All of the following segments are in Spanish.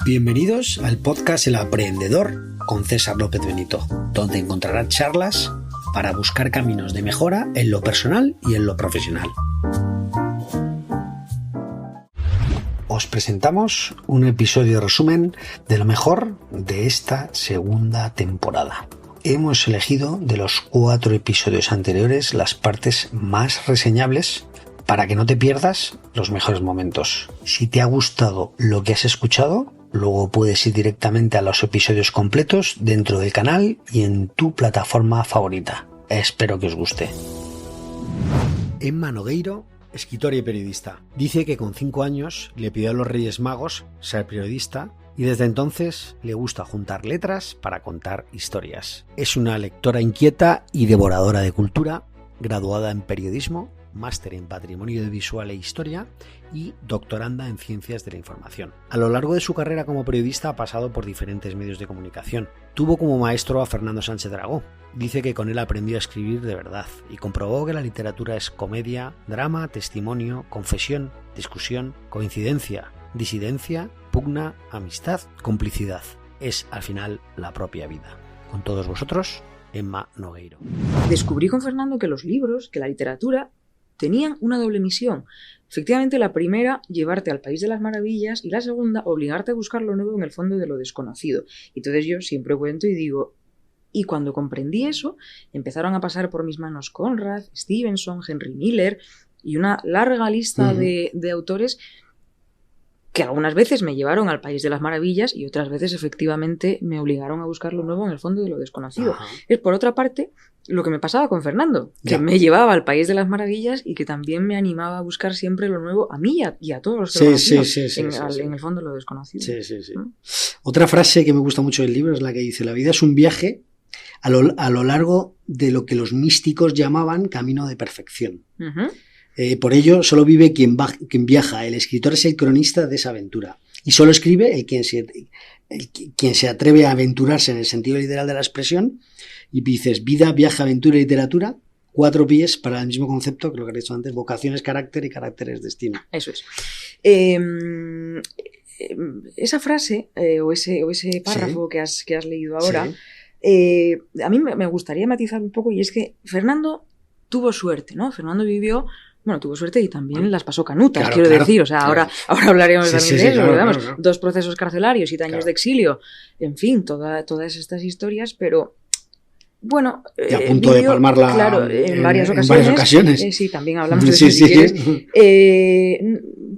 Bienvenidos al podcast El Aprendedor con César López Benito, donde encontrarás charlas para buscar caminos de mejora en lo personal y en lo profesional. Os presentamos un episodio de resumen de lo mejor de esta segunda temporada. Hemos elegido de los 4 episodios anteriores las partes más reseñables para que no te pierdas los mejores momentos. Si te ha gustado lo que has escuchado, luego puedes ir directamente a los episodios completos dentro del canal y en tu plataforma favorita. Espero que os guste. Emma Nogueiro, escritora y periodista, dice que con 5 años le pidió a los Reyes Magos ser periodista y desde entonces le gusta juntar letras para contar historias. Es una lectora inquieta y devoradora de cultura, graduada en periodismo, máster en Patrimonio Visual e Historia y doctoranda en Ciencias de la Información. A lo largo de su carrera como periodista ha pasado por diferentes medios de comunicación. Tuvo como maestro a Fernando Sánchez Dragó. Dice que con él aprendió a escribir de verdad y comprobó que la literatura es comedia, drama, testimonio, confesión, discusión, coincidencia, disidencia, pugna, amistad, complicidad. Es al final la propia vida. Con todos vosotros, Emma Nogueiro. Descubrí con Fernando que los libros, que la literatura, tenían una doble misión. Efectivamente, la primera, llevarte al País de las Maravillas, y la segunda, obligarte a buscar lo nuevo en el fondo de lo desconocido. Y entonces yo siempre cuento y digo, y cuando comprendí eso, empezaron a pasar por mis manos Conrad, Stevenson, Henry Miller y una larga lista de autores que algunas veces me llevaron al País de las Maravillas y otras veces efectivamente me obligaron a buscar lo nuevo en el fondo de lo desconocido. Ajá. Es por otra parte lo que me pasaba con Fernando, que me llevaba al País de las Maravillas y que también me animaba a buscar siempre lo nuevo a mí y a todos los que conocía en el fondo de lo desconocido. Sí. Otra frase que me gusta mucho del libro es la que dice: la vida es un viaje a lo largo de lo que los místicos llamaban camino de perfección. Por ello, solo vive quien viaja. El escritor es el cronista de esa aventura. Y solo escribe quien se atreve a aventurarse en el sentido literal de la expresión. Y dices, vida, viaje, aventura y literatura, 4 pies para el mismo concepto que lo que he dicho antes: vocación es carácter y carácter es destino. Eso es. Esa frase o ese párrafo que has leído ahora, a mí me gustaría matizar un poco, y es que Fernando tuvo suerte, ¿no? Fernando tuvo suerte y también las pasó canutas, quiero decir. O sea, ahora hablaremos también de eso, ¿verdad? Claro. 2 procesos carcelarios, 7 años de exilio, en fin, todas estas historias, pero bueno, y a punto de palmarla en varias ocasiones. Sí, también hablamos de eso si quieres.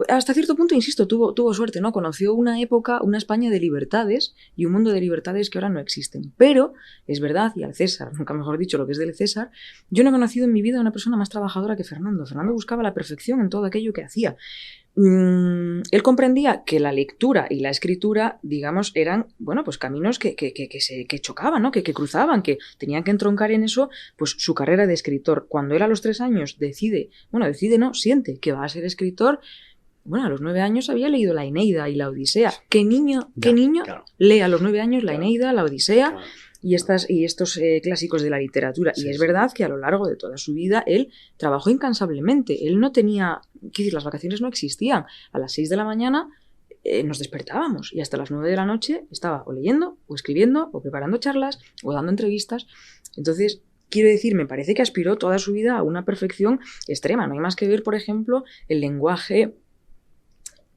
Hasta cierto punto, insisto, tuvo suerte, ¿no? Conoció una época, una España de libertades y un mundo de libertades que ahora no existen. Pero es verdad, y al César, nunca mejor dicho lo que es del César, yo no he conocido en mi vida a una persona más trabajadora que Fernando. Fernando buscaba la perfección en todo aquello que hacía. Él comprendía que la lectura y la escritura, digamos, eran, pues caminos que chocaban, ¿no? Que cruzaban, que tenían que entroncar en eso, pues su carrera de escritor. Cuando él a los 3 años siente que va a ser escritor. A los 9 años había leído la Eneida y la Odisea. ¿Qué niño claro, lee a los 9 años la Eneida, la Odisea y estos clásicos de la literatura? Y es verdad que a lo largo de toda su vida él trabajó incansablemente. Él no tenía, las vacaciones no existían. A las 6 de la mañana nos despertábamos y hasta las 9 de la noche estaba o leyendo, o escribiendo, o preparando charlas, o dando entrevistas. Entonces, quiero decir, me parece que aspiró toda su vida a una perfección extrema. No hay más que ver, por ejemplo, el lenguaje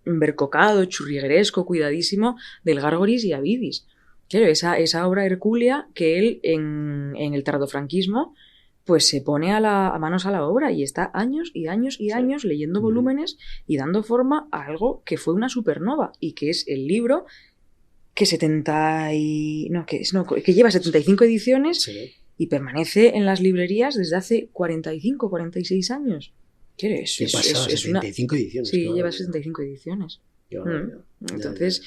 bercocado, churrigueresco, cuidadísimo del Gárgoris y Avidis. Claro, esa obra hercúlea que él en el tardofranquismo pues se pone a manos a la obra y está años y años y años leyendo volúmenes y dando forma a algo que fue una supernova y que es el libro que lleva 75 ediciones y permanece en las librerías desde hace 45, 46 años. ¿Qué es? Es 75 ediciones. Sí, lleva 75 ediciones. Entonces,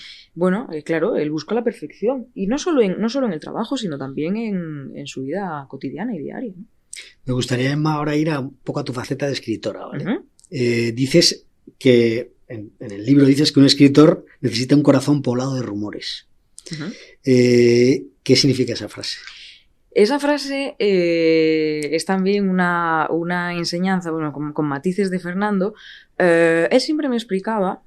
claro, él busca la perfección. Y no solo en el trabajo, sino también en su vida cotidiana y diaria, ¿no? Me gustaría, Emma, ahora ir un poco a tu faceta de escritora, ¿vale? Dices que, en el libro dices que un escritor necesita un corazón poblado de rumores. ¿Qué significa esa frase? Esa frase es también una enseñanza, con matices de Fernando. Él siempre me explicaba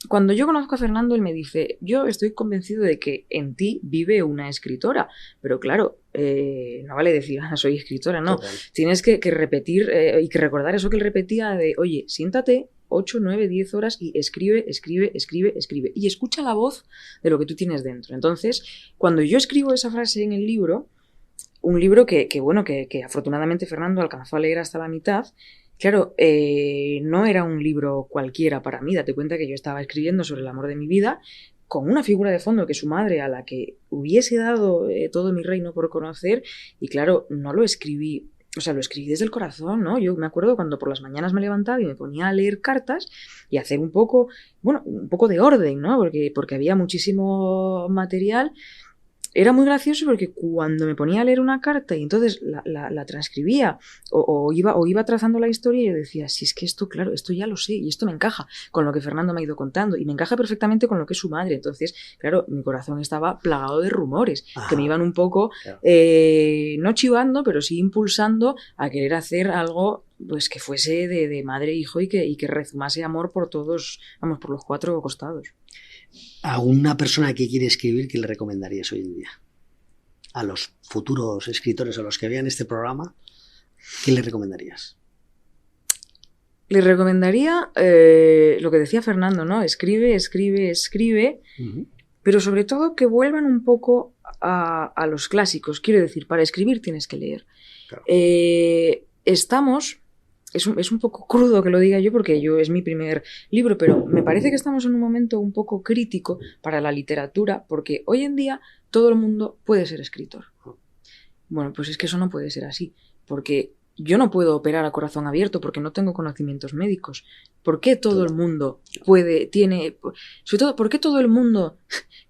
cuando yo conozco a Fernando, él me dice, yo estoy convencido de que en ti vive una escritora, pero claro, no vale decir, soy escritora, no. Total. Tienes que repetir y que recordar eso que él repetía de, oye, siéntate 8, 9, 10 horas y escribe. Y escucha la voz de lo que tú tienes dentro. Entonces, cuando yo escribo esa frase en el libro, un libro que afortunadamente Fernando alcanzó a leer hasta la mitad. Claro, no era un libro cualquiera para mí. Date cuenta que yo estaba escribiendo sobre el amor de mi vida con una figura de fondo que es su madre, a la que hubiese dado todo mi reino por conocer. Y claro, no lo escribí, o sea, lo escribí desde el corazón, ¿no? Yo me acuerdo cuando por las mañanas me levantaba y me ponía a leer cartas y hacer un poco de orden, ¿no? Porque había muchísimo material. Era muy gracioso porque cuando me ponía a leer una carta y entonces la transcribía o iba trazando la historia, yo decía, si es que esto, claro, esto ya lo sé y esto me encaja con lo que Fernando me ha ido contando y me encaja perfectamente con lo que es su madre. Entonces, claro, mi corazón estaba plagado de rumores que me iban un poco, no chivando, pero sí impulsando a querer hacer algo pues que fuese de madre e hijo y que rezumase amor por todos, por los 4 costados. ¿A una persona que quiere escribir, qué le recomendarías hoy en día? A los futuros escritores o los que vean este programa, ¿qué le recomendarías? Le recomendaría lo que decía Fernando, ¿no? Escribe, pero sobre todo que vuelvan un poco a los clásicos. Quiero decir, para escribir tienes que leer. Claro. Es un poco crudo que lo diga yo porque es mi primer libro, pero me parece que estamos en un momento un poco crítico para la literatura porque hoy en día todo el mundo puede ser escritor. Bueno, pues es que eso no puede ser así, porque yo no puedo operar a corazón abierto porque no tengo conocimientos médicos. ¿Por qué todo el mundo sobre todo, por qué todo el mundo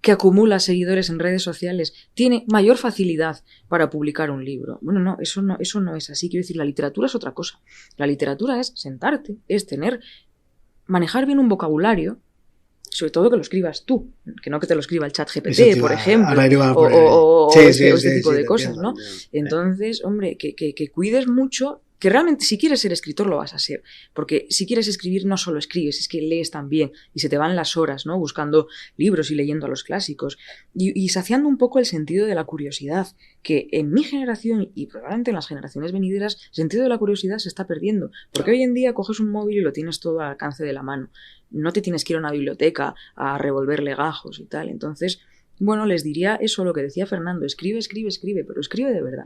que acumula seguidores en redes sociales tiene mayor facilidad para publicar un libro? Bueno, no, eso no es así. Quiero decir, la literatura es otra cosa. La literatura es sentarte, es manejar bien un vocabulario, sobre todo que lo escribas tú, que no que te lo escriba el ChatGPT, por ejemplo, o este tipo de cosas, ¿no? Entonces, hombre, que cuides mucho, que realmente si quieres ser escritor lo vas a ser, porque si quieres escribir no solo escribes, es que lees también y se te van las horas, ¿no? Buscando libros y leyendo a los clásicos y saciando un poco el sentido de la curiosidad, que en mi generación y probablemente en las generaciones venideras el sentido de la curiosidad se está perdiendo, porque hoy en día coges un móvil y lo tienes todo al alcance de la mano, no te tienes que ir a una biblioteca a revolver legajos y tal. Entonces, bueno, les diría eso, lo que decía Fernando, escribe, pero escribe de verdad.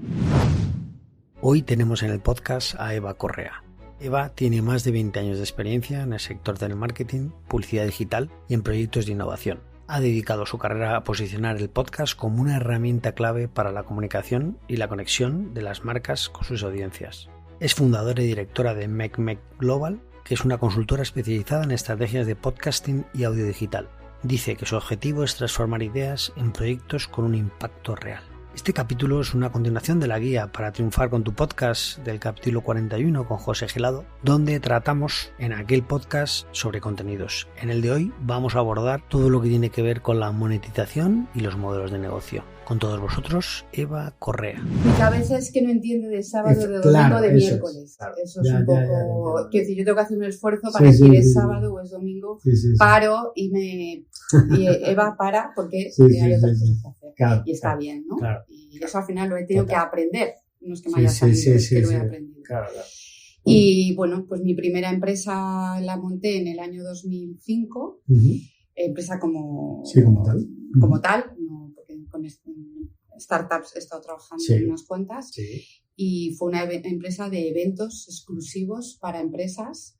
Hoy tenemos en el podcast a Eva Correa. Eva tiene más de 20 años de experiencia en el sector del marketing, publicidad digital y en proyectos de innovación. Ha dedicado su carrera a posicionar el podcast como una herramienta clave para la comunicación y la conexión de las marcas con sus audiencias. Es fundadora y directora de MecMec Global, que es una consultora especializada en estrategias de podcasting y audio digital. Dice que su objetivo es transformar ideas en proyectos con un impacto real. Este capítulo es una continuación de la guía para triunfar con tu podcast del capítulo 41 con José Gelado, donde tratamos en aquel podcast sobre contenidos. En el de hoy vamos a abordar todo lo que tiene que ver con la monetización y los modelos de negocio. Con todos vosotros, Eva Correa. Mi cabeza es que no entiende de sábado, de domingo, de miércoles. Eso es un poco... Quiero decir, yo tengo que hacer un esfuerzo para decir es sábado o es domingo. Paro y Eva para porque hay otras cosas que hacer. Claro, y está bien, ¿no? Claro, y eso al final lo he tenido que aprender. No es que me haya salido, es que lo he aprendido. Claro. Y bueno, pues mi primera empresa la monté en el año 2005. Empresa como tal, no, porque con startups he estado trabajando en unas cuantas. Y fue una empresa de eventos exclusivos para empresas,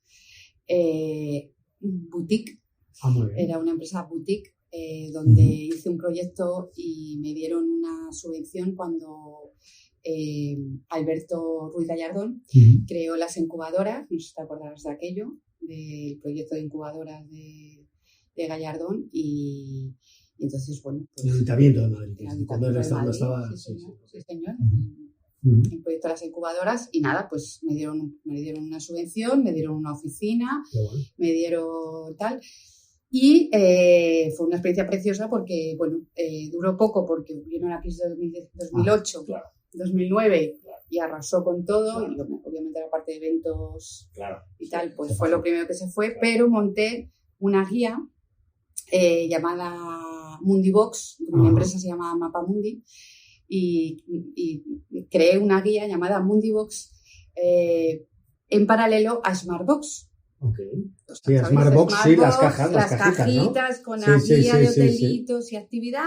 boutique. Era una empresa boutique donde hice un proyecto y me dieron una subvención cuando Alberto Ruiz Gallardón creó las incubadoras. No sé si te acordarás de aquello, del proyecto de incubadoras de Gallardón y entonces, bueno, pues... El Ayuntamiento de Madrid. Cuando estaba... Sí, señor. El proyecto de las incubadoras y nada, pues me dieron una subvención, me dieron una oficina, me dieron tal... Y fue una experiencia preciosa porque, bueno, duró poco porque vino la crisis de 2008, 2009 y arrasó con todo y obviamente la parte de eventos y tal, pues fue lo primero que se fue, pero monté una guía llamada Mundibox. Mi empresa se llama Mapamundi y creé una guía llamada Mundibox en paralelo a Smartbox. Okay. Sí, Smartbox, sí, las cajas, las cajitas, ¿no? Con la guía de hotelitos y actividad.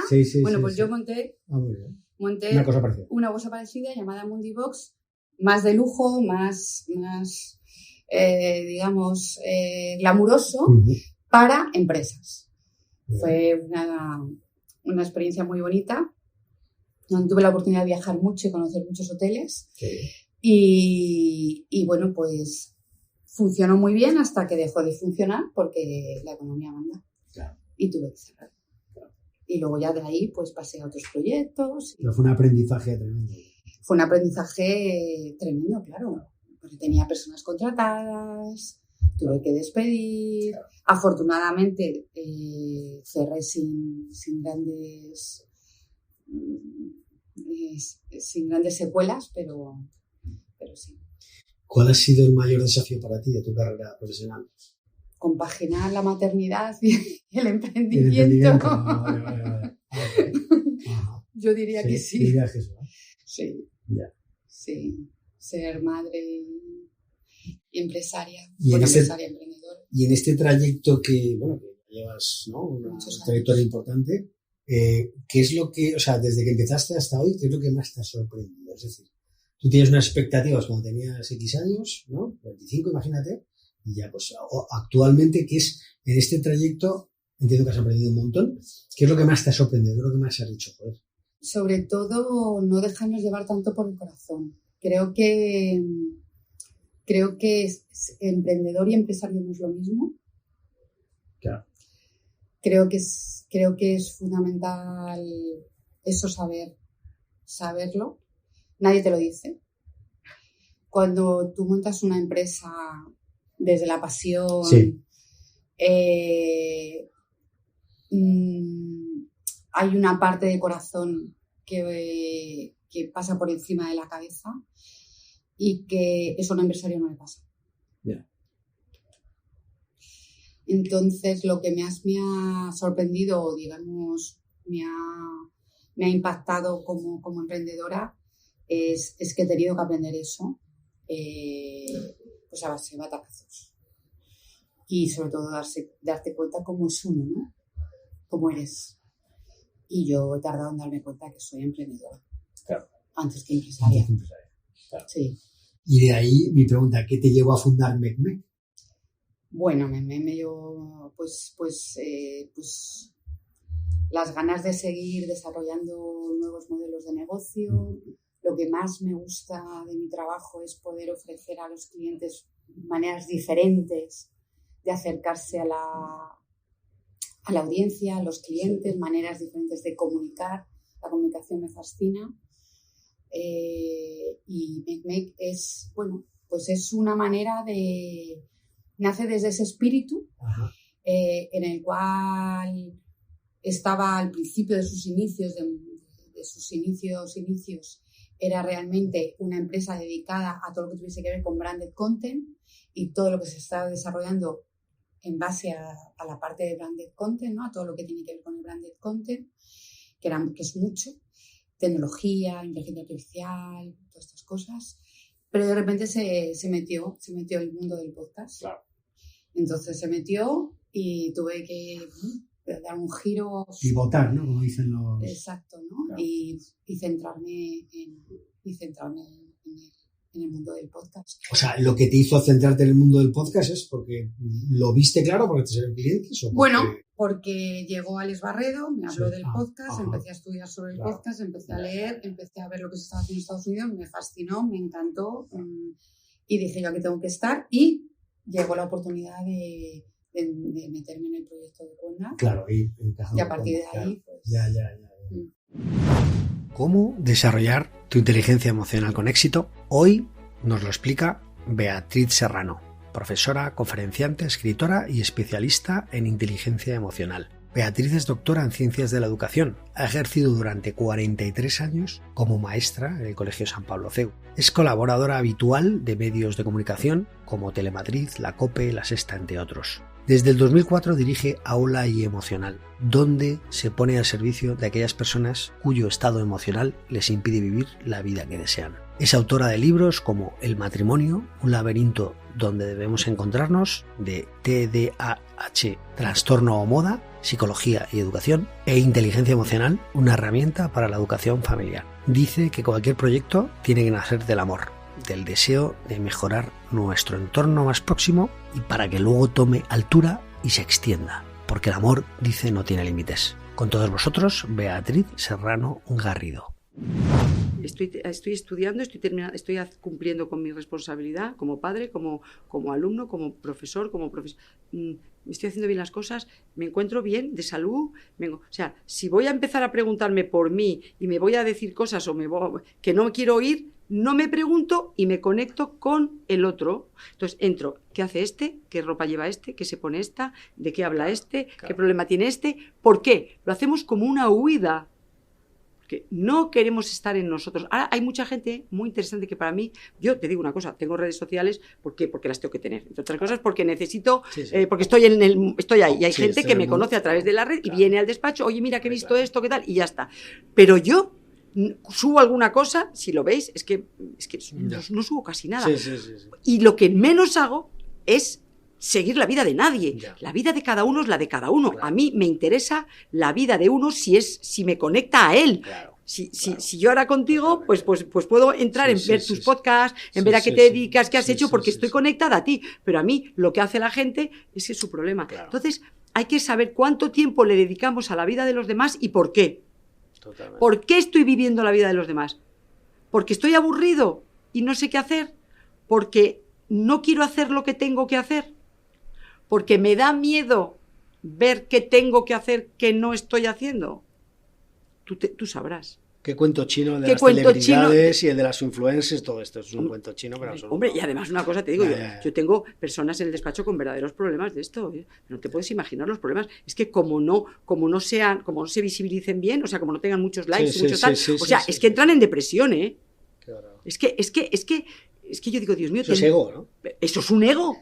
Yo monté una cosa parecida llamada Mundibox, más de lujo, más digamos, glamuroso para empresas. Fue una experiencia muy bonita, donde tuve la oportunidad de viajar mucho y conocer muchos hoteles. Y bueno, pues funcionó muy bien hasta que dejó de funcionar porque la economía manda. Y tuve que cerrar. Y luego ya de ahí pues pasé a otros proyectos. Pero fue un aprendizaje tremendo. Fue un aprendizaje tremendo, claro. Porque tenía personas contratadas, tuve que despedir. Afortunadamente cerré sin grandes secuelas, pero sí. ¿Cuál ha sido el mayor desafío para ti de tu carrera profesional? Compaginar la maternidad y el emprendimiento. Vale. Yo diría que sí. Diría que eso, ¿no? Sí. Ya. Sí. Ser madre y empresaria. Emprendedora. Y en este trayecto que llevas, ¿no? Una trayectoria importante, ¿qué es lo que, o sea, desde que empezaste hasta hoy, qué es lo que más te ha sorprendido? Es decir, tú tienes unas expectativas cuando tenías X años, ¿no? 25, imagínate, y ya pues actualmente, ¿qué es en este trayecto? Entiendo que has aprendido un montón. ¿Qué es lo que más te ha sorprendido? ¿Qué es lo que más has dicho? Joder. Sobre todo, no dejarnos llevar tanto por el corazón. Creo que emprendedor y empresario no es lo mismo. Claro. Creo que es fundamental eso, saberlo. Nadie te lo dice. Cuando tú montas una empresa desde la pasión, hay una parte de corazón que pasa por encima de la cabeza y que eso a un empresario no le pasa. Yeah. Entonces, lo que más me ha sorprendido, digamos, me ha impactado como emprendedora es que he tenido que aprender eso pues a base de batacazos. Y sobre todo darte cuenta cómo es uno, ¿no? Cómo eres. Y yo he tardado en darme cuenta que soy emprendedora. Claro. Antes que empresaria. Claro. Sí. Y de ahí mi pregunta, ¿qué te llevó a fundar MECMEC? Bueno, me llevó pues las ganas de seguir desarrollando nuevos modelos de negocio. Lo que más me gusta de mi trabajo es poder ofrecer a los clientes maneras diferentes de acercarse a la audiencia, a los clientes, maneras diferentes de comunicar. La comunicación me fascina. Y MECMEC es una manera de... Nace desde ese espíritu en el cual estaba al principio de sus inicios, era realmente una empresa dedicada a todo lo que tuviese que ver con branded content y todo lo que se estaba desarrollando en base a la parte de branded content, ¿no? A todo lo que tiene que ver con el branded content, que es mucho, tecnología, inteligencia artificial, todas estas cosas, pero de repente se metió el mundo del podcast. Claro. Entonces se metió y tuve que dar un giro. Pivotar, ¿no? Como dicen los... Exacto, ¿no? Claro. Y centrarme en el mundo del podcast. O sea, lo que te hizo centrarte en el mundo del podcast es porque lo viste claro, porque te salieron clientes. ¿O bueno, porque llegó Alex Barredo, me habló del podcast, empecé a estudiar sobre el podcast, empecé a leer, empecé a ver lo que se estaba haciendo en Estados Unidos, me fascinó, me encantó y dije yo aquí tengo que estar y llegó la oportunidad de meterme en el proyecto de Cuenda. Claro, y a partir de ahí, pues... Ya. ¿Cómo desarrollar tu inteligencia emocional con éxito? Hoy nos lo explica Beatriz Serrano, profesora, conferenciante, escritora y especialista en inteligencia emocional. Beatriz es doctora en Ciencias de la Educación. Ha ejercido durante 43 años como maestra en el Colegio San Pablo CEU. Es colaboradora habitual de medios de comunicación como Telemadrid, La COPE, La Sexta, entre otros. Desde el 2004 dirige Aula y Emocional, donde se pone al servicio de aquellas personas cuyo estado emocional les impide vivir la vida que desean. Es autora de libros como El matrimonio, un laberinto donde debemos encontrarnos, de TDAH, trastorno o moda, psicología y educación, e inteligencia emocional, una herramienta para la educación familiar. Dice que cualquier proyecto tiene que nacer del amor, del deseo de mejorar nuestro entorno más próximo y para que luego tome altura y se extienda, porque el amor, dice, no tiene límites. Con todos vosotros, Beatriz Serrano Garrido. Estoy estudiando, estoy cumpliendo con mi responsabilidad como padre, como alumno, como profesor, estoy haciendo bien las cosas, me encuentro bien de salud. O sea, si voy a empezar a preguntarme por mí y me voy a decir cosas que no quiero oír, no me pregunto y me conecto con el otro. Entonces entro, ¿qué hace este? ¿Qué ropa lleva este? ¿Qué se pone esta? ¿De qué habla este? Claro. ¿Qué problema tiene este? ¿Por qué? Lo hacemos como una huida. Que no queremos estar en nosotros. Ahora hay mucha gente muy interesante que para mí, yo te digo una cosa, tengo redes sociales porque las tengo que tener, entre otras cosas porque necesito, porque estoy ahí y hay gente que me conoce a través de la red y viene al despacho, oye mira que he visto esto, qué tal, y ya está. Pero yo subo alguna cosa, si lo veis, es que no subo casi nada. Y lo que menos hago es seguir la vida de nadie. La vida de cada uno es la de cada uno. Claro. A mí me interesa la vida de uno si me conecta a él. Claro. Si yo ahora contigo, pues puedo entrar en ver tus podcasts, en ver a qué te dedicas, qué has hecho, porque estoy conectada a ti. Pero a mí lo que hace la gente es su problema. Claro. Entonces hay que saber cuánto tiempo le dedicamos a la vida de los demás y por qué. Totalmente. ¿Por qué estoy viviendo la vida de los demás? ¿Porque estoy aburrido y no sé qué hacer? ¿Porque no quiero hacer lo que tengo que hacer? Porque me da miedo ver qué tengo que hacer que no estoy haciendo. Tú sabrás. ¿Qué cuento chino de las celebridades y el de las influencers? Todo esto es un cuento chino, pero absoluto. Hombre, y además una cosa te digo, yo tengo personas en el despacho con verdaderos problemas de esto. No te puedes imaginar los problemas. Es que como no se visibilicen bien, o sea, como no tengan muchos likes y mucho tal, es que entran en depresión, ¿eh? Claro. Es que yo digo, Dios mío... Eso es ego, ¿no? Eso es un ego,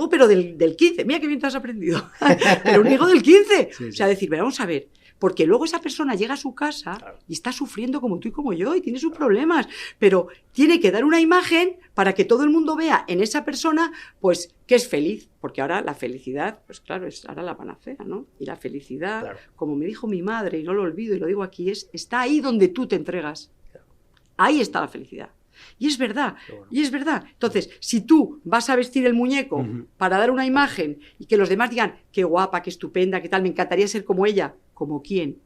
pero del 15. Mira qué bien te has aprendido. Pero un ego del 15. O sea, decir, vamos a ver, porque luego esa persona llega a su casa y está sufriendo como tú y como yo y tiene sus problemas, pero tiene que dar una imagen para que todo el mundo vea en esa persona, pues, que es feliz. Porque ahora la felicidad, pues claro, es ahora la panacea, ¿no? Y la felicidad, como me dijo mi madre, y no lo olvido y lo digo aquí, está ahí donde tú te entregas. Ahí está la felicidad. Y es verdad, Entonces, si tú vas a vestir el muñeco para dar una imagen y que los demás digan, qué guapa, qué estupenda, qué tal, me encantaría ser como ella, ¿como quién?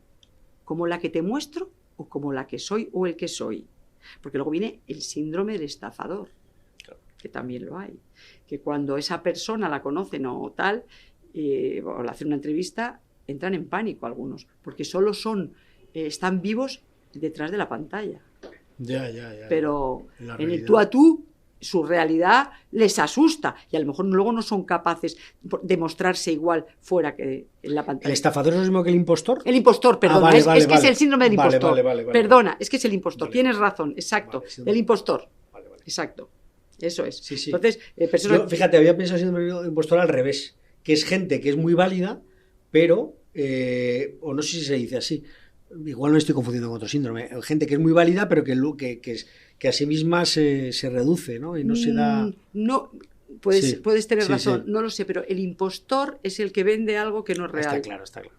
¿Como la que te muestro o como la que soy o el que soy? Porque luego viene el síndrome del estafador, que también lo hay. Que cuando esa persona la conocen o tal, o le hacen una entrevista, entran en pánico algunos, porque solo están vivos detrás de la pantalla. Pero en el tú a tú, su realidad les asusta y a lo mejor luego no son capaces de mostrarse igual fuera que en la pantalla. ¿El estafador es lo mismo que el impostor? El impostor, perdona, es que es el síndrome del impostor. Perdona, es que es el impostor, tienes razón, exacto, el impostor. Exacto, eso es. Sí. Entonces, yo, fíjate, había pensado síndrome del impostor al revés, que es gente que es muy válida, pero, o no sé si se dice así, igual no estoy confundiendo con otro síndrome, gente que es muy válida pero que a sí misma se reduce, ¿no? Y no se da... No, puedes tener razón, no lo sé, pero el impostor es el que vende algo que no es real. Está claro.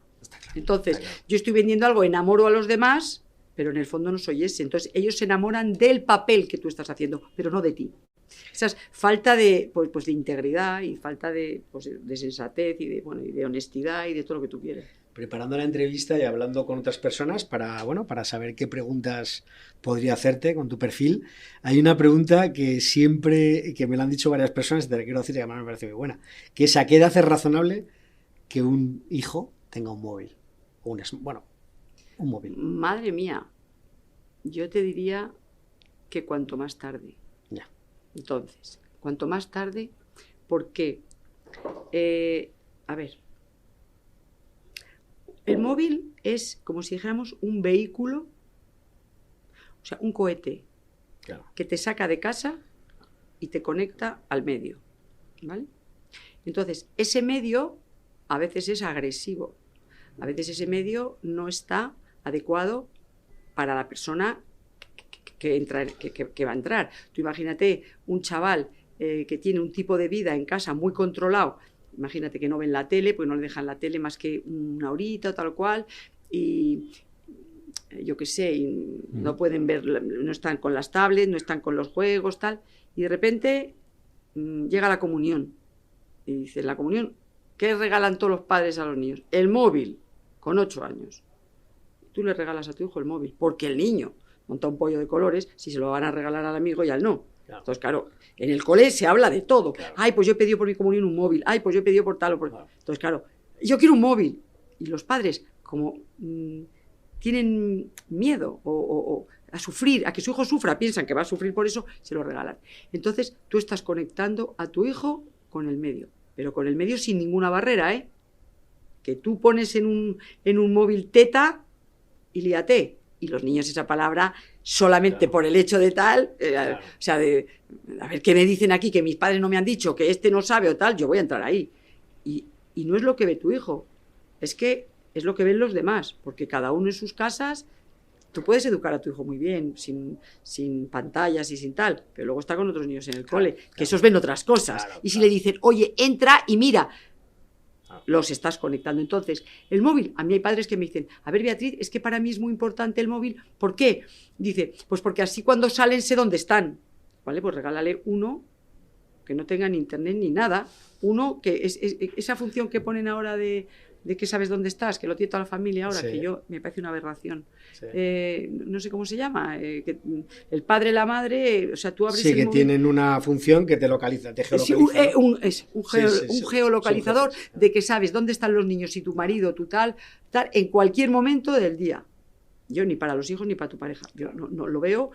Entonces, yo estoy vendiendo algo, enamoro a los demás, pero en el fondo no soy ese. Entonces, ellos se enamoran del papel que tú estás haciendo, pero no de ti. Esa es falta de integridad y falta de sensatez y de honestidad y de todo lo que tú quieres. Preparando la entrevista y hablando con otras personas para saber qué preguntas podría hacerte con tu perfil, hay una pregunta que me la han dicho varias personas, te la quiero decir y además me parece muy buena, que es: ¿a qué edad es razonable que un hijo tenga un móvil? O un móvil. Madre mía, yo te diría que cuanto más tarde. Ya. Entonces, cuanto más tarde, porque, a ver, el móvil es como si dijéramos un vehículo, o sea, un cohete, que te saca de casa y te conecta al medio, ¿vale? Entonces, ese medio a veces es agresivo. A veces ese medio no está adecuado para la persona que va a entrar. Tú imagínate un chaval que tiene un tipo de vida en casa muy controlado, imagínate que no ven la tele, pues no le dejan la tele más que una horita o tal cual, y yo qué sé, y no pueden ver, no están con las tablets, no están con los juegos, tal, y de repente llega la comunión, y dice, la comunión, ¿qué regalan todos los padres a los niños? El móvil, con 8 años. Tú le regalas a tu hijo el móvil, porque el niño monta un pollo de colores, si se lo van a regalar al amigo y al no. Claro. Entonces, claro, en el cole se habla de todo. Claro. Ay, pues yo he pedido por mi comunión un móvil. Ay, pues yo he pedido por tal o por... Claro. Entonces, claro, yo quiero un móvil. Y los padres, como tienen miedo a sufrir, a que su hijo sufra, piensan que va a sufrir por eso, se lo regalan. Entonces, tú estás conectando a tu hijo con el medio, pero con el medio sin ninguna barrera, ¿eh? Que tú pones en un móvil teta y líate. Y los niños esa palabra solamente por el hecho de tal, o sea, a ver qué me dicen aquí, que mis padres no me han dicho, que este no sabe o tal, yo voy a entrar ahí. Y no es lo que ve tu hijo, es que es lo que ven los demás, porque cada uno en sus casas, tú puedes educar a tu hijo muy bien, sin pantallas y sin tal, pero luego está con otros niños en el cole, que esos ven otras cosas. Y si le dicen, oye, entra y mira, los estás conectando. Entonces, el móvil, a mí hay padres que me dicen, a ver, Beatriz, es que para mí es muy importante el móvil. ¿Por qué? Dice, pues porque así cuando salen sé dónde están. Vale, pues regálale uno que no tenga ni internet ni nada. Uno que es esa función que ponen ahora de que sabes dónde estás, que lo tiene toda la familia ahora, que yo me parece una aberración. Sí. No sé cómo se llama, que el padre, la madre, o sea, tú abres el móvil. Sí, que tienen una función que te localiza, te geolocaliza. Un geolocalizador de que sabes dónde están los niños y tu marido, tu tal, en cualquier momento del día. Yo ni para los hijos ni para tu pareja. Yo no lo veo,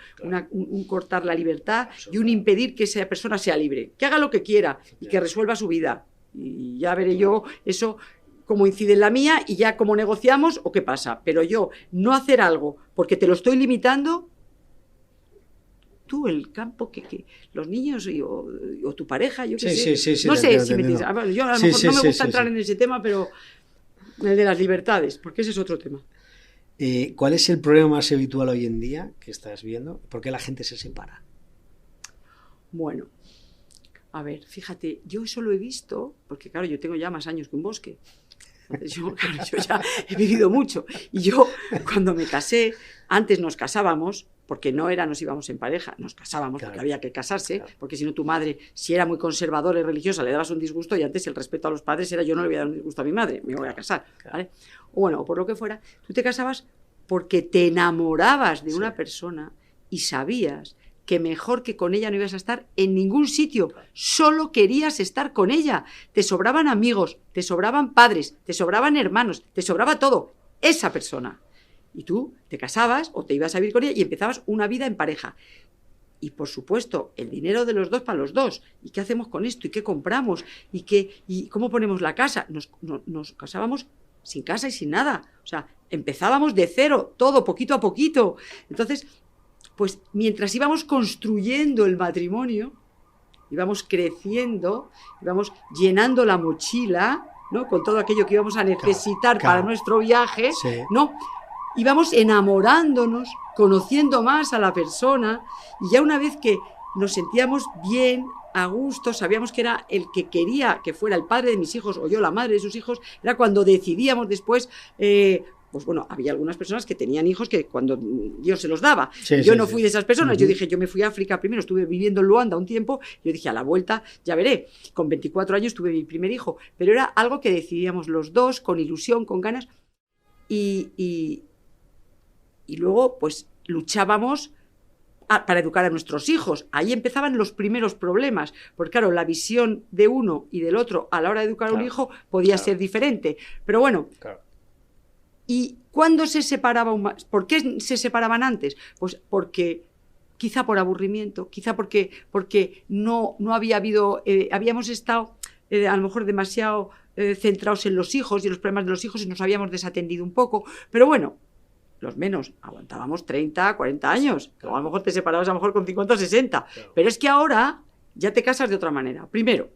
un cortar la libertad y un impedir que esa persona sea libre. Que haga lo que quiera y que resuelva su vida. Y ya veré yo eso cómo incide en la mía y ya cómo negociamos o qué pasa. Pero yo no hacer algo porque te lo estoy limitando, tú, el campo, que los niños o tu pareja, yo qué sé. Sí, no sé si me entiendes. Yo a lo mejor no me gusta entrar en ese tema, pero el de las libertades, porque ese es otro tema. ¿Cuál es el problema más habitual hoy en día que estás viendo? ¿Por qué la gente se separa? Bueno, a ver, fíjate, yo eso lo he visto, porque claro, yo tengo ya más años que un bosque. Yo ya he vivido mucho. Y yo, cuando me casé, antes nos casábamos, porque no nos íbamos en pareja, nos casábamos porque había que casarse, porque si no tu madre, si era muy conservadora y religiosa, le dabas un disgusto, y antes el respeto a los padres era yo no le voy a dar un disgusto a mi madre, me voy a casar, ¿vale? O bueno, o por lo que fuera, tú te casabas porque te enamorabas de una persona y sabías que mejor que con ella no ibas a estar en ningún sitio, solo querías estar con ella. Te sobraban amigos, te sobraban padres, te sobraban hermanos, te sobraba todo, esa persona. Y tú te casabas o te ibas a vivir con ella y empezabas una vida en pareja. Y por supuesto, el dinero de los dos para los dos. ¿Y qué hacemos con esto? ¿Y qué compramos? ¿Y cómo ponemos la casa? Nos casábamos sin casa y sin nada. O sea, empezábamos de cero, todo poquito a poquito. Entonces, pues mientras íbamos construyendo el matrimonio, íbamos creciendo, íbamos llenando la mochila, ¿no? Con todo aquello que íbamos a necesitar para nuestro viaje, ¿no? Íbamos enamorándonos, conociendo más a la persona, y ya una vez que nos sentíamos bien, a gusto, sabíamos que era el que quería que fuera el padre de mis hijos o yo la madre de sus hijos, era cuando decidíamos después... pues bueno, había algunas personas que tenían hijos que cuando Dios se los daba. Yo no fui de esas personas. Yo dije, yo me fui a África primero, estuve viviendo en Luanda un tiempo, yo dije, a la vuelta ya veré. Con 24 años tuve mi primer hijo, pero era algo que decidíamos los dos, con ilusión, con ganas, y luego pues luchábamos para educar a nuestros hijos. Ahí empezaban los primeros problemas, porque claro, la visión de uno y del otro a la hora de educar a un hijo podía ser diferente. Pero bueno... ¿Y cuándo se separaban más? ¿Por qué se separaban antes? Pues porque quizá por aburrimiento, quizá porque no había habido, habíamos estado a lo mejor demasiado centrados en los hijos y en los problemas de los hijos y nos habíamos desatendido un poco. Pero bueno, los menos, aguantábamos 30, 40 años. O a lo mejor te separabas a lo mejor con 50 o 60. Pero es que ahora ya te casas de otra manera. Primero,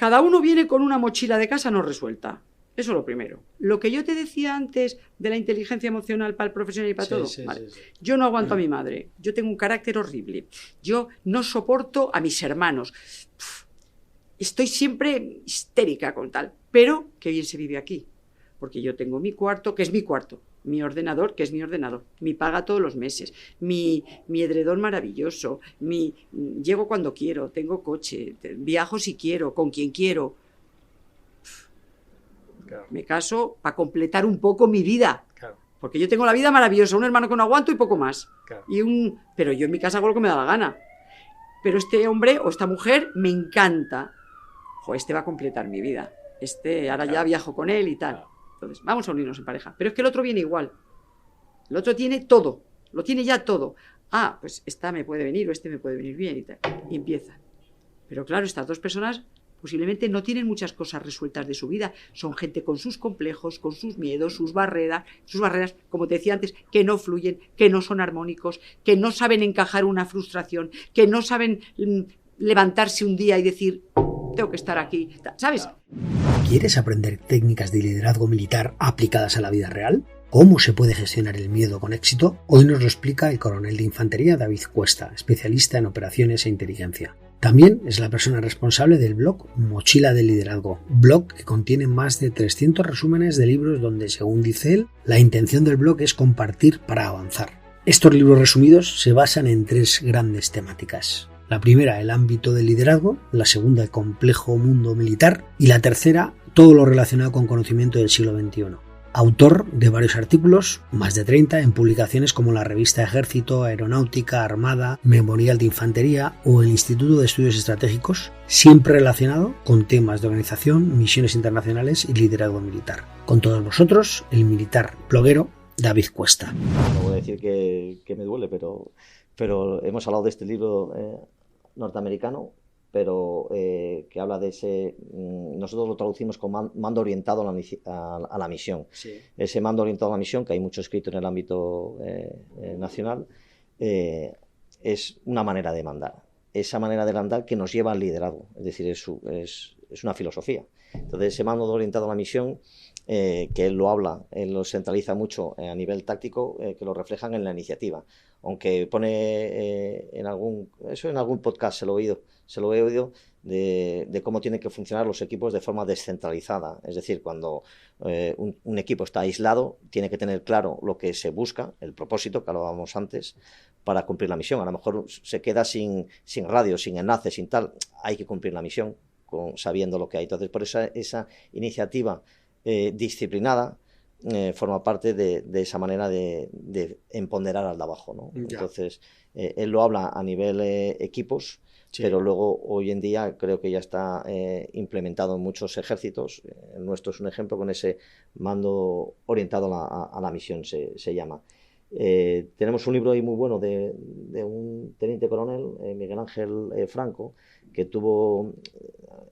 Cada uno viene con una mochila de casa no resuelta. Eso es lo primero. Lo que yo te decía antes de la inteligencia emocional para el profesional y para todo. Vale. Yo no aguanto a mi madre. Yo tengo un carácter horrible. Yo no soporto a mis hermanos. Estoy siempre histérica con tal. Pero qué bien se vive aquí. Porque yo tengo mi cuarto, que es mi cuarto. Mi ordenador, que es mi ordenador. Mi paga todos los meses. Mi edredón maravilloso. Llego cuando quiero. Tengo coche. Viajo si quiero. Con quien quiero. Claro. Me caso para completar un poco mi vida. Claro. Porque yo tengo la vida maravillosa, un hermano que no aguanto y poco más. Claro. Pero yo en mi casa hago lo que me da la gana. Pero este hombre o esta mujer me encanta. Este va a completar mi vida. Ahora ya viajo con él y tal. Claro. Entonces, vamos a unirnos en pareja. Pero es que el otro viene igual. El otro tiene todo. Lo tiene ya todo. Pues esta me puede venir o este me puede venir bien y tal. Y empieza. Pero claro, estas dos personas posiblemente no tienen muchas cosas resueltas de su vida. Son gente con sus complejos, con sus miedos, sus barreras, como te decía antes, que no fluyen, que no son armónicos, que no saben encajar una frustración, que no saben levantarse un día y decir, tengo que estar aquí, ¿sabes? ¿Quieres aprender técnicas de liderazgo militar aplicadas a la vida real? ¿Cómo se puede gestionar el miedo con éxito? Hoy nos lo explica el coronel de infantería David Cuesta, especialista en operaciones e inteligencia. También es la persona responsable del blog Mochila de Liderazgo, blog que contiene más de 300 resúmenes de libros donde, según dice él, la intención del blog es compartir para avanzar. Estos libros resumidos se basan en 3 grandes temáticas. La primera, el ámbito del liderazgo, la segunda, el complejo mundo militar y la tercera, todo lo relacionado con conocimiento del siglo XXI. Autor de varios artículos, más de 30, en publicaciones como la revista Ejército, Aeronáutica, Armada, Memorial de Infantería o el Instituto de Estudios Estratégicos, siempre relacionado con temas de organización, misiones internacionales y liderazgo militar. Con todos vosotros, el militar bloguero David Cuesta. No voy a decir que me duele, pero hemos hablado de este libro norteamericano, pero que habla de ese, nosotros lo traducimos como mando orientado a la misión. Sí. Ese mando orientado a la misión, que hay mucho escrito en el ámbito nacional, es una manera de mandar. Esa manera de mandar que nos lleva al liderazgo, es decir, es una filosofía. Entonces, ese mando orientado a la misión, que él lo centraliza mucho a nivel táctico, que lo reflejan en la iniciativa. Aunque pone en algún podcast se lo he oído de cómo tienen que funcionar los equipos de forma descentralizada. Es decir, cuando un equipo está aislado, tiene que tener claro lo que se busca, el propósito que hablábamos antes, para cumplir la misión. A lo mejor se queda sin radio, sin enlace, sin tal. Hay que cumplir la misión sabiendo lo que hay. Entonces, por esa iniciativa disciplinada forma parte de esa manera de empoderar al de abajo, ¿no? Entonces, él lo habla a nivel equipos, sí, pero luego hoy en día creo que ya está implementado en muchos ejércitos. El nuestro es un ejemplo con ese mando orientado a la misión, se llama. Tenemos un libro ahí muy bueno de un teniente coronel, Miguel Ángel Franco, que tuvo,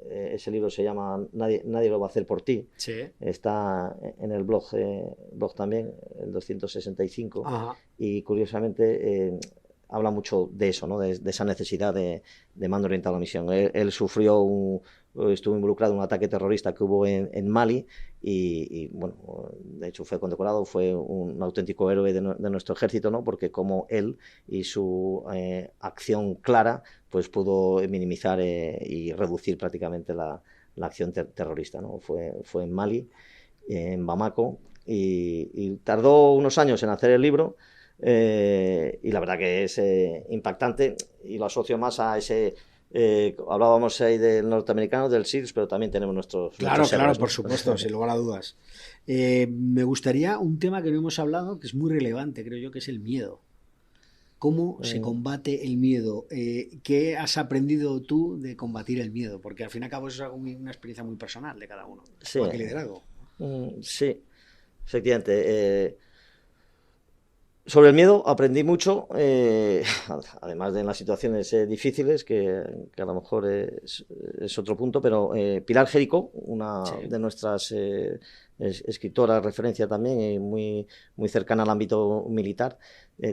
ese libro se llama Nadie lo va a hacer por ti. Sí. Está en el blog también, el 265. Ajá. Y curiosamente habla mucho de eso, ¿no? De esa necesidad de mando orientado a la misión. Él estuvo involucrado en un ataque terrorista que hubo en Mali y bueno, de hecho fue condecorado, fue un auténtico héroe de nuestro ejército, ¿no? Porque como él y su acción clara pues pudo minimizar y reducir prácticamente la acción terrorista, ¿no? Fue en Mali, en Bamako, y tardó unos años en hacer el libro. Y la verdad que es impactante, y lo asocio más a ese hablábamos ahí del norteamericano, del SEALs, pero también tenemos nuestros claro, héroes, por supuesto, sin lugar a dudas. Me gustaría un tema que no hemos hablado, que es muy relevante, creo yo, que es el miedo. ¿Cómo se combate el miedo? ¿Qué has aprendido tú de combatir el miedo? Porque al fin y al cabo eso es una experiencia muy personal de cada uno. Sí, ¿Qué liderazgo? Sí, efectivamente. Sobre el miedo aprendí mucho, además de en las situaciones difíciles, que a lo mejor es otro punto, pero Pilar Jerico, una de nuestras escritoras referencia también, muy, muy cercana al ámbito militar,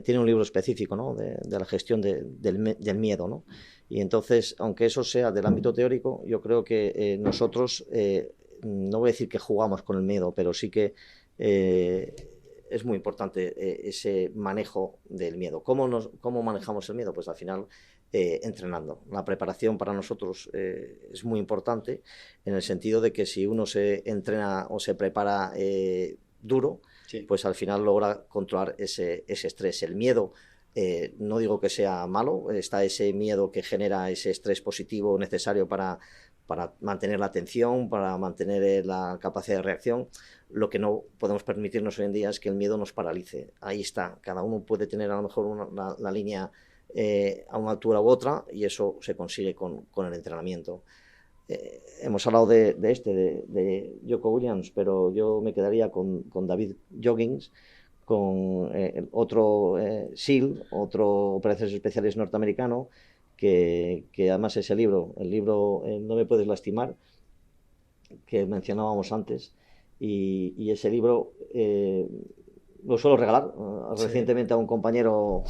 tiene un libro específico, ¿no? de la gestión del miedo, ¿no? Y entonces, aunque eso sea del ámbito teórico, yo creo que nosotros, no voy a decir que jugamos con el miedo, pero sí que es muy importante ese manejo del miedo. ¿Cómo manejamos el miedo? Pues al final entrenando. La preparación para nosotros es muy importante en el sentido de que si uno se entrena o se prepara duro, sí, pues al final logra controlar ese estrés. El miedo, no digo que sea malo, está ese miedo que genera ese estrés positivo necesario para mantener la atención, para mantener la capacidad de reacción. Lo que no podemos permitirnos hoy en día es que el miedo nos paralice. Ahí está, cada uno puede tener a lo mejor la línea a una altura u otra, y eso se consigue con el entrenamiento. Hemos hablado de Jocko Williams, pero yo me quedaría con David Goggins, con otro SEAL, otro Operaciones Especiales norteamericano, que además el libro No me puedes lastimar, que mencionábamos antes, y ese libro lo suelo regalar recientemente a un compañero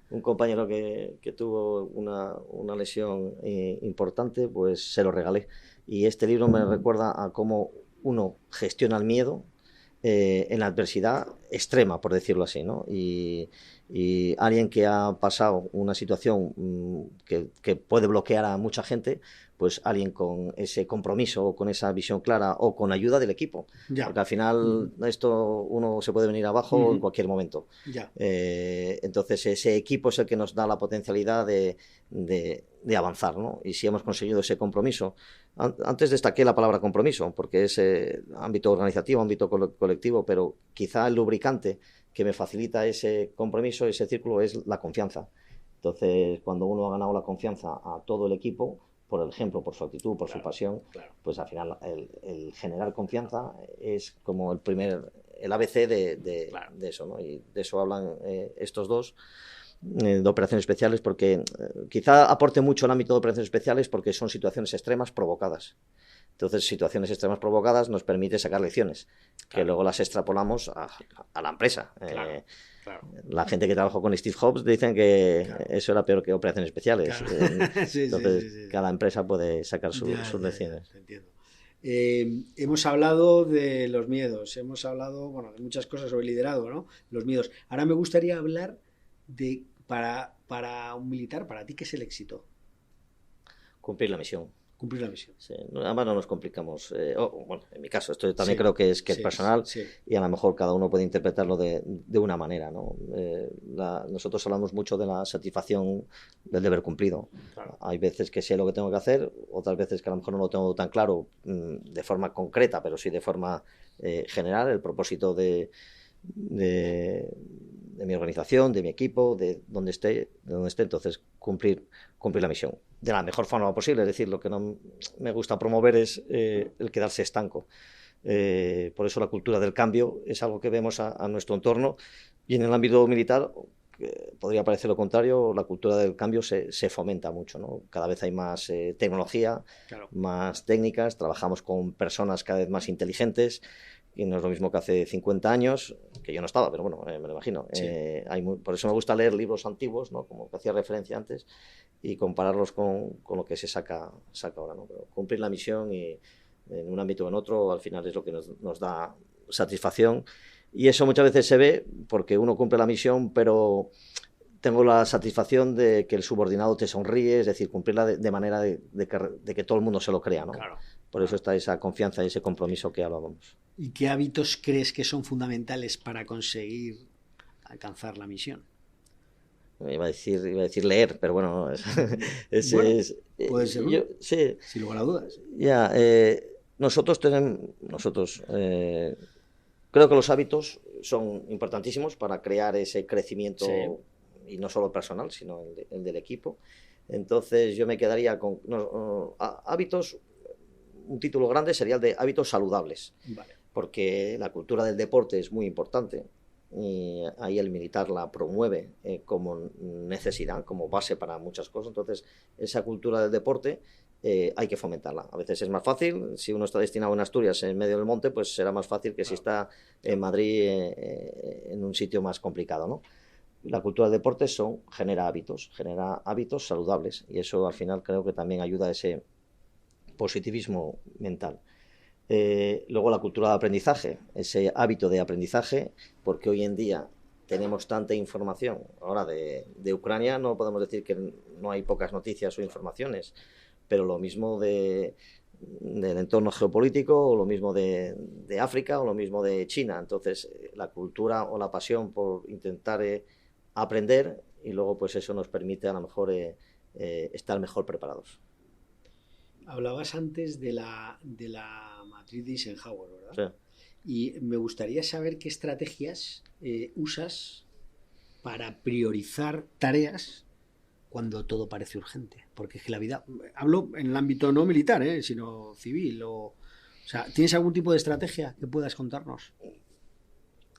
que tuvo una lesión importante, pues se lo regalé. Y este libro me recuerda a cómo uno gestiona el miedo en la adversidad extrema, por decirlo así, ¿no? Y alguien que ha pasado una situación que puede bloquear a mucha gente, pues alguien con ese compromiso o con esa visión clara o con ayuda del equipo. Ya. Porque al final esto uno se puede venir abajo en cualquier momento. Ya. Entonces ese equipo es el que nos da la potencialidad de avanzar, ¿no? Y si hemos conseguido ese compromiso, antes destaqué la palabra compromiso porque es ámbito organizativo, ámbito colectivo, pero quizá el lubricante que me facilita ese compromiso, ese círculo, es la confianza. Entonces, cuando uno ha ganado la confianza a todo el equipo, por el ejemplo, por su actitud, por su pasión, pues al final el generar confianza es como el ABC de eso, ¿no? Y de eso hablan estos dos de operaciones especiales, porque quizá aporte mucho el ámbito de operaciones especiales porque son situaciones extremas provocadas. Entonces, situaciones extremas provocadas nos permite sacar lecciones que luego las extrapolamos a la empresa. La gente que trabajó con Steve Jobs dicen que eso era peor que operaciones especiales. Entonces, cada empresa puede sacar sus lecciones. Entiendo. Hemos hablado de los miedos, hemos hablado de muchas cosas sobre liderazgo, ¿no? Los miedos. Ahora me gustaría hablar de, para un militar, para ti, ¿qué es el éxito? Cumplir la misión. Cumplir la misión. Sí, además no nos complicamos. Bueno, en mi caso, esto también creo que es personal y a lo mejor cada uno puede interpretarlo de una manera, ¿no? Nosotros hablamos mucho de la satisfacción del deber cumplido. Claro. Hay veces que sé lo que tengo que hacer, otras veces que a lo mejor no lo tengo tan claro de forma concreta, pero sí de forma general, el propósito de mi organización, de mi equipo, de donde esté, entonces cumplir la misión de la mejor forma posible. Es decir, lo que no me gusta promover es el quedarse estanco. Por eso la cultura del cambio es algo que vemos a nuestro entorno, y en el ámbito militar podría parecer lo contrario. La cultura del cambio se fomenta mucho, ¿no? Cada vez hay más tecnología, más técnicas, trabajamos con personas cada vez más inteligentes, y no es lo mismo que hace 50 años, que yo no estaba, pero bueno, me lo imagino. Sí. Por eso me gusta leer libros antiguos, ¿no? Como que hacía referencia antes, y compararlos con lo que se saca ahora, ¿no? Pero cumplir la misión y en un ámbito o en otro, al final es lo que nos da satisfacción. Y eso muchas veces se ve porque uno cumple la misión, pero tengo la satisfacción de que el subordinado te sonríe, es decir, cumplirla de manera de que todo el mundo se lo crea, ¿no? Claro. Por eso está esa confianza y ese compromiso que hablábamos. ¿Y qué hábitos crees que son fundamentales para conseguir alcanzar la misión? Iba a decir leer, pero bueno, puede ser, ¿no? Sí. Sin lugar a dudas. Ya, nosotros creo que los hábitos son importantísimos para crear ese crecimiento, y no solo personal, sino el del equipo. Entonces yo me quedaría con hábitos. Un título grande sería el de hábitos saludables, porque la cultura del deporte es muy importante, y ahí el militar la promueve como necesidad, como base para muchas cosas. Entonces esa cultura del deporte hay que fomentarla. A veces es más fácil, si uno está destinado en Asturias, en medio del monte, pues será más fácil que si está en Madrid, en un sitio más complicado, ¿no? la cultura del deporte genera hábitos saludables, y eso al final creo que también ayuda a ese positivismo mental. Luego la cultura de aprendizaje, ese hábito de aprendizaje, porque hoy en día tenemos tanta información. Ahora de Ucrania no podemos decir que no hay pocas noticias o informaciones, pero lo mismo del entorno geopolítico, o lo mismo de África, o lo mismo de China. Entonces, la cultura o la pasión por intentar aprender, y luego pues eso nos permite a lo mejor estar mejor preparados. Hablabas antes de la matriz de Eisenhower, ¿verdad? Sí. Y me gustaría saber qué estrategias usas para priorizar tareas cuando todo parece urgente. Porque es que la vida, hablo en el ámbito no militar, sino civil. O sea, ¿tienes algún tipo de estrategia que puedas contarnos?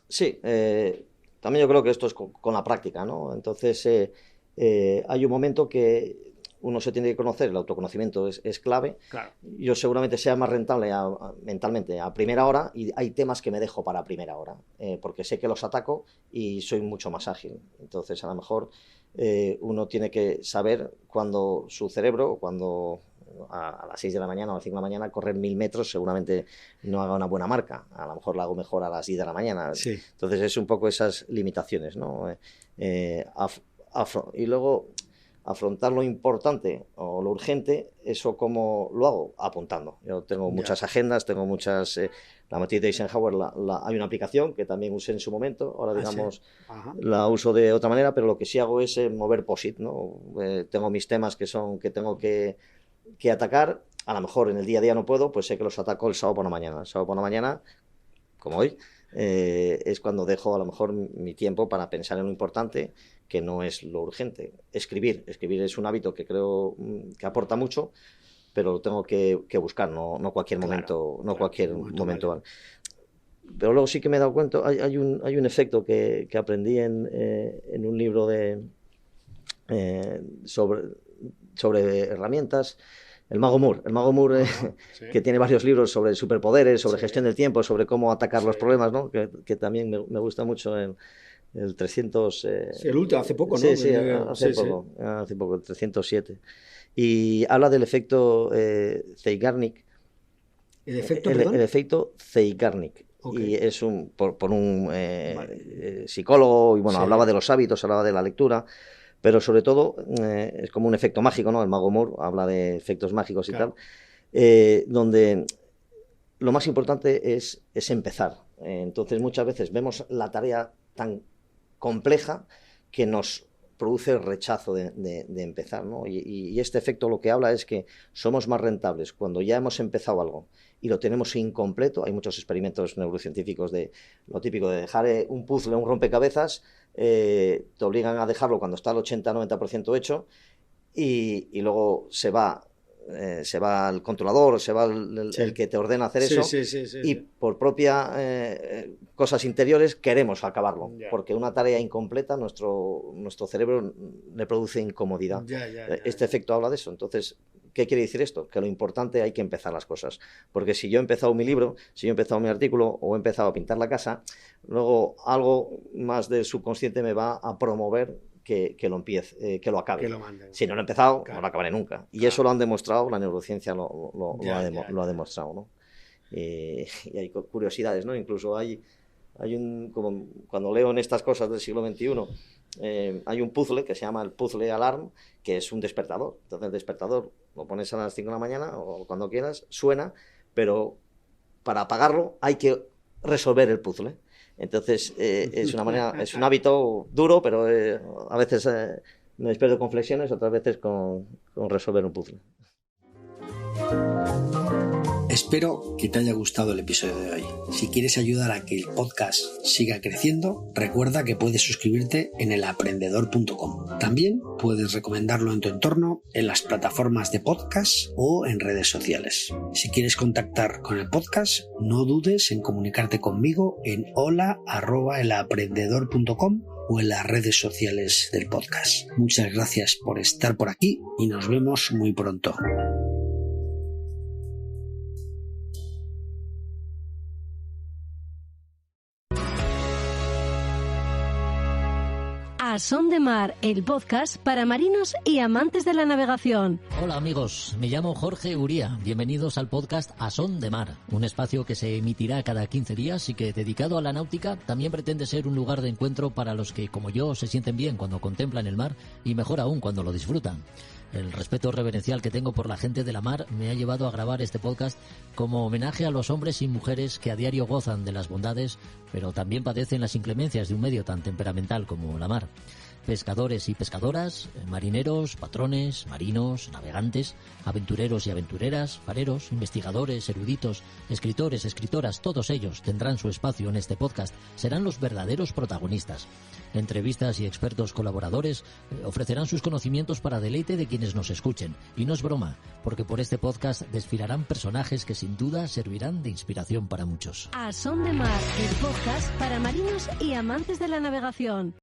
Sí, también yo creo que esto es con la práctica, ¿no? Entonces, hay un momento que uno se tiene que conocer, el autoconocimiento es clave. Claro. Yo seguramente sea más rentable mentalmente a primera hora, y hay temas que me dejo para primera hora, porque sé que los ataco y soy mucho más ágil. Entonces, a lo mejor uno tiene que saber cuando su cerebro, cuando a las 6 de la mañana o a las 5 de la mañana correr 1000 metros seguramente no haga una buena marca. A lo mejor la hago mejor a las 10 de la mañana. Sí. Entonces, es un poco esas limitaciones, ¿no? Y luego afrontar lo importante o lo urgente, ¿eso cómo lo hago? Apuntando. Yo tengo muchas agendas, tengo muchas... la matriz de Eisenhower, hay una aplicación que también usé en su momento, ahora digamos la uso de otra manera, pero lo que sí hago es mover POSIT, ¿no? Tengo mis temas que tengo que atacar, a lo mejor en el día a día no puedo, pues sé que los ataco el sábado por la mañana. El sábado por la mañana, como hoy, es cuando dejo a lo mejor mi tiempo para pensar en lo importante, que no es lo urgente. Escribir es un hábito que creo que aporta mucho, pero lo tengo que buscar, no cualquier momento, momento vale. Pero luego sí que me he dado cuenta, hay un efecto que aprendí en un libro sobre herramientas. El Mago Moore, sí, que tiene varios libros sobre superpoderes, sobre gestión del tiempo, sobre cómo atacar los problemas, ¿no? Que también me gusta mucho el 300... sí, el último, hace poco, ¿no? Sí, hace poco, el 307. Y habla del efecto Zeigarnik. ¿El efecto, perdón? El efecto Zeigarnik. Okay. Y es por un psicólogo, y bueno, hablaba de los hábitos, hablaba de la lectura, pero sobre todo es como un efecto mágico, ¿no? El Mago Moore habla de efectos mágicos y tal, donde lo más importante es empezar. Entonces muchas veces vemos la tarea tan compleja que nos produce rechazo de empezar, ¿no? Y este efecto lo que habla es que somos más rentables cuando ya hemos empezado algo y lo tenemos incompleto. Hay muchos experimentos neurocientíficos de lo típico de dejar un puzzle, un rompecabezas, te obligan a dejarlo cuando está al 80-90% hecho, y luego se va el controlador, se va el que te ordena hacer eso, y por propia cosas interiores queremos acabarlo, porque una tarea incompleta nuestro cerebro le produce incomodidad. Este efecto habla de eso. Entonces, ¿qué quiere decir esto? Que lo importante hay que empezar las cosas, porque si yo he empezado mi libro, si yo he empezado mi artículo, o he empezado a pintar la casa, luego algo más del subconsciente me va a promover que lo empiece, que lo acabe. Que lo mande. Si no lo he empezado, no lo acabaré nunca. Y eso lo han demostrado, la neurociencia lo ha demostrado, ¿no? Y hay curiosidades, ¿no? Incluso hay como cuando leo en estas cosas del siglo XXI, hay un puzzle que se llama el puzzle alarm, que es un despertador. Entonces el despertador lo pones a las 5 de la mañana o cuando quieras, suena, pero para apagarlo hay que resolver el puzzle. Entonces, es un hábito duro, pero a veces me despierto con flexiones, otras veces con resolver un puzzle. Espero que te haya gustado el episodio de hoy. Si quieres ayudar a que el podcast siga creciendo, recuerda que puedes suscribirte en elaprendedor.com. También puedes recomendarlo en tu entorno, en las plataformas de podcast o en redes sociales. Si quieres contactar con el podcast, no dudes en comunicarte conmigo en hola@elaprendedor.com o en las redes sociales del podcast. Muchas gracias por estar por aquí y nos vemos muy pronto. A Son de Mar, el podcast para marinos y amantes de la navegación. Hola amigos, me llamo Jorge Uría. Bienvenidos al podcast A Son de Mar, un espacio que se emitirá cada 15 días y que, dedicado a la náutica, también pretende ser un lugar de encuentro para los que, como yo, se sienten bien cuando contemplan el mar y mejor aún cuando lo disfrutan. El respeto reverencial que tengo por la gente de la mar me ha llevado a grabar este podcast como homenaje a los hombres y mujeres que a diario gozan de las bondades, pero también padecen las inclemencias de un medio tan temperamental como la mar. Pescadores y pescadoras, marineros, patrones, marinos, navegantes, aventureros y aventureras, fareros, investigadores, eruditos, escritores, escritoras, todos ellos tendrán su espacio en este podcast, serán los verdaderos protagonistas. Entrevistas y expertos colaboradores ofrecerán sus conocimientos para deleite de quienes nos escuchen. Y no es broma, porque por este podcast desfilarán personajes que sin duda servirán de inspiración para muchos. A Son de Mar, el podcast para marinos y amantes de la navegación.